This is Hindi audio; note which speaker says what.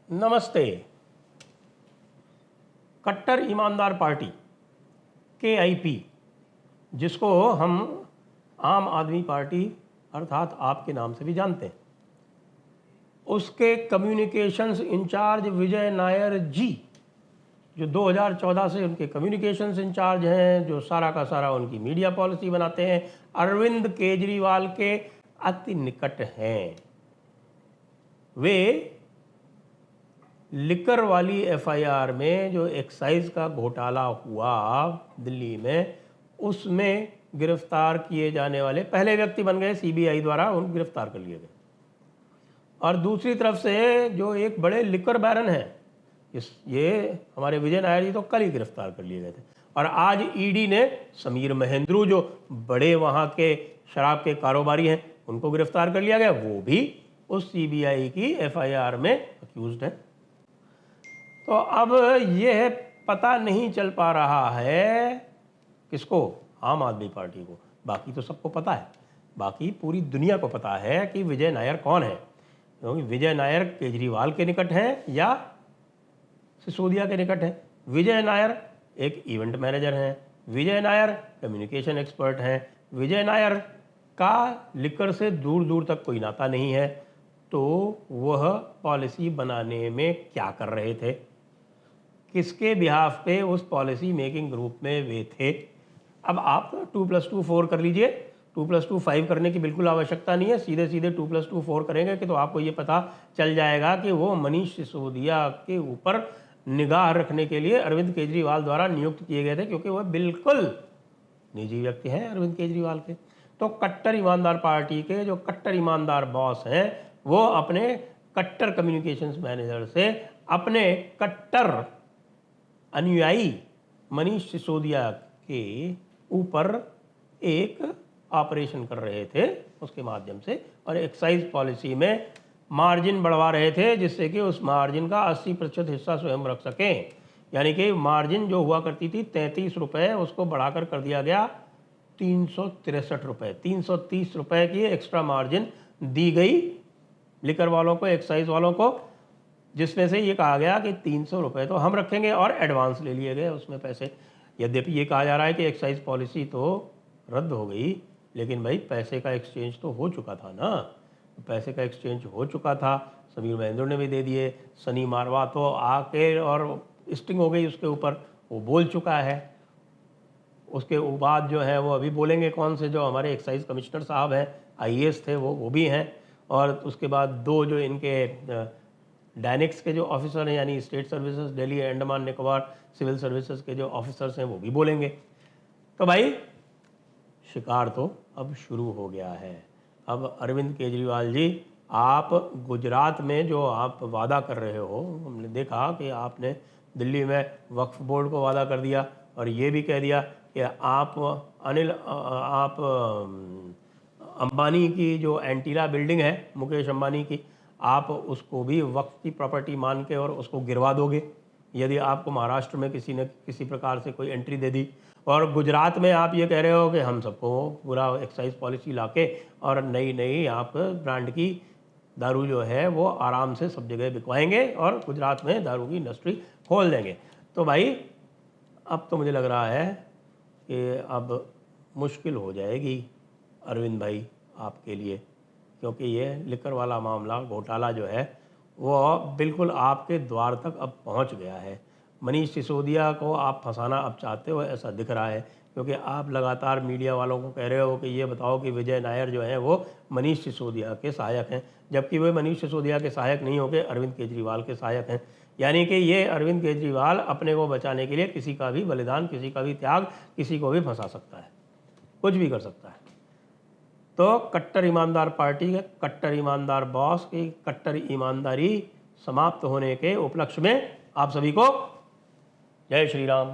Speaker 1: नमस्ते। कट्टर ईमानदार पार्टी KIP, जिसको हम आम आदमी पार्टी अर्थात आप के नाम से भी जानते हैं, उसके कम्युनिकेशंस इंचार्ज विजय नायर जी, जो 2014 से उनके कम्युनिकेशंस इंचार्ज हैं, जो सारा का सारा उनकी मीडिया पॉलिसी बनाते हैं, अरविंद केजरीवाल के अति निकट हैं। वे लिकर वाली FIR में जो एक्साइज का घोटाला हुआ दिल्ली में, उसमें गिरफ्तार किए जाने वाले पहले व्यक्ति बन गए। CBI द्वारा उन गिरफ्तार कर लिए गए। और दूसरी तरफ से जो एक बड़े लिकर बैरन हैं, ये हमारे विजय नायर जी तो कल ही गिरफ्तार कर लिए गए थे। और आज ED ने समीर महेंद्रू, जो बड़े वहाँ के शराब के कारोबारी हैं, उनको गिरफ्तार कर लिया गया। वो भी उस CBI की FIR में अक्यूज्ड है। तो अब यह पता नहीं चल पा रहा है किसको, आम आदमी पार्टी को। बाकी तो सबको पता है, बाकी पूरी दुनिया को पता है कि विजय नायर कौन है, क्योंकि विजय नायर केजरीवाल के निकट हैं या सिसोदिया के निकट हैं। विजय नायर एक इवेंट मैनेजर हैं, विजय नायर कम्युनिकेशन एक्सपर्ट हैं, विजय नायर का लिकर से दूर दूर तक कोई नाता नहीं है। तो वह पॉलिसी बनाने में क्या कर रहे थे, किसके बिहाफ पे उस पॉलिसी मेकिंग ग्रुप में वे थे। अब आप 2+2 4 कर लीजिए। 2+2 5 करने की बिल्कुल आवश्यकता नहीं है, सीधे सीधे 2+2 4 करेंगे कि तो आपको ये पता चल जाएगा कि वो मनीष सिसोदिया के ऊपर निगाह रखने के लिए अरविंद केजरीवाल द्वारा नियुक्त किए गए थे, क्योंकि वह बिल्कुल निजी व्यक्ति हैं अरविंद केजरीवाल के। तो कट्टर ईमानदार पार्टी के जो कट्टर ईमानदार बॉस हैं, वो अपने कट्टर कम्युनिकेशंस मैनेजर से अपने कट्टर अनुयायी मनीष सिसोदिया के ऊपर एक ऑपरेशन कर रहे थे उसके माध्यम से, और एक्साइज पॉलिसी में मार्जिन बढ़वा रहे थे, जिससे कि उस मार्जिन का 80% हिस्सा स्वयं रख सकें। यानी कि मार्जिन जो हुआ करती थी 33 रुपये, उसको बढ़ाकर कर दिया गया 363 रुपये। 330 रुपये की एक्स्ट्रा मार्जिन दी गई लिकर वालों को, एक्साइज वालों को, जिसमें से ये कहा गया कि 300 रुपये तो हम रखेंगे, और एडवांस ले लिए गए उसमें पैसे। यद्यपि ये कहा जा रहा है कि एक्साइज पॉलिसी तो रद्द हो गई, लेकिन भाई पैसे का एक्सचेंज तो हो चुका था ना। पैसे का एक्सचेंज हो चुका था, समीर महेंद्र ने भी दे दिए, सनी मारवा तो आके और स्टिंग हो गई उसके ऊपर, वो बोल चुका है। उसके बाद जो है वो अभी बोलेंगे कौन से, जो हमारे एक्साइज कमिश्नर साहब हैं, IAS थे वो भी हैं। और उसके बाद दो जो इनके डायनेक्स के जो ऑफिसर हैं, यानी state services Delhi Andaman Nicobar civil services के जो ऑफिसर्स हैं, वो भी बोलेंगे। तो भाई शिकार तो अब शुरू हो गया है। अब अरविंद केजरीवाल जी, आप गुजरात में जो आप वादा कर रहे हो, हमने देखा कि आपने दिल्ली में वक्फ बोर्ड को वादा कर दिया, और ये भी कह दिया कि आप अंबानी की जो एंटीला बिल्डिंग है, मुकेश अंबानी की, आप उसको भी वक्फ की प्रॉपर्टी मान के और उसको गिरवा दोगे यदि आपको महाराष्ट्र में किसी ने किसी प्रकार से कोई एंट्री दे दी। और गुजरात में आप ये कह रहे हो कि हम सबको पूरा एक्साइज पॉलिसी लाके और नई नई आप ब्रांड की दारू जो है वो आराम से सब जगह बिकवाएंगे और गुजरात में दारू की इंडस्ट्री खोल देंगे। तो भाई अब तो मुझे लग रहा है कि अब मुश्किल हो जाएगी अरविंद भाई आपके लिए, क्योंकि ये लिकर वाला मामला, घोटाला जो है वो बिल्कुल आपके द्वार तक अब पहुंच गया है। मनीष सिसोदिया को आप फंसाना अब चाहते हो, ऐसा दिख रहा है, क्योंकि आप लगातार मीडिया वालों को कह रहे हो कि ये बताओ कि विजय नायर जो हैं वो मनीष सिसोदिया के सहायक हैं, जबकि वे मनीष सिसोदिया के सहायक नहीं होकर अरविंद केजरीवाल के सहायक हैं। यानी कि ये अरविंद केजरीवाल अपने को बचाने के लिए किसी का भी बलिदान, किसी का भी त्याग, किसी को भी फंसा सकता है, कुछ भी कर सकता है। तो कट्टर ईमानदार पार्टी के कट्टर ईमानदार बॉस की कट्टर ईमानदारी समाप्त होने के उपलक्ष्य में आप सभी को जय श्री राम।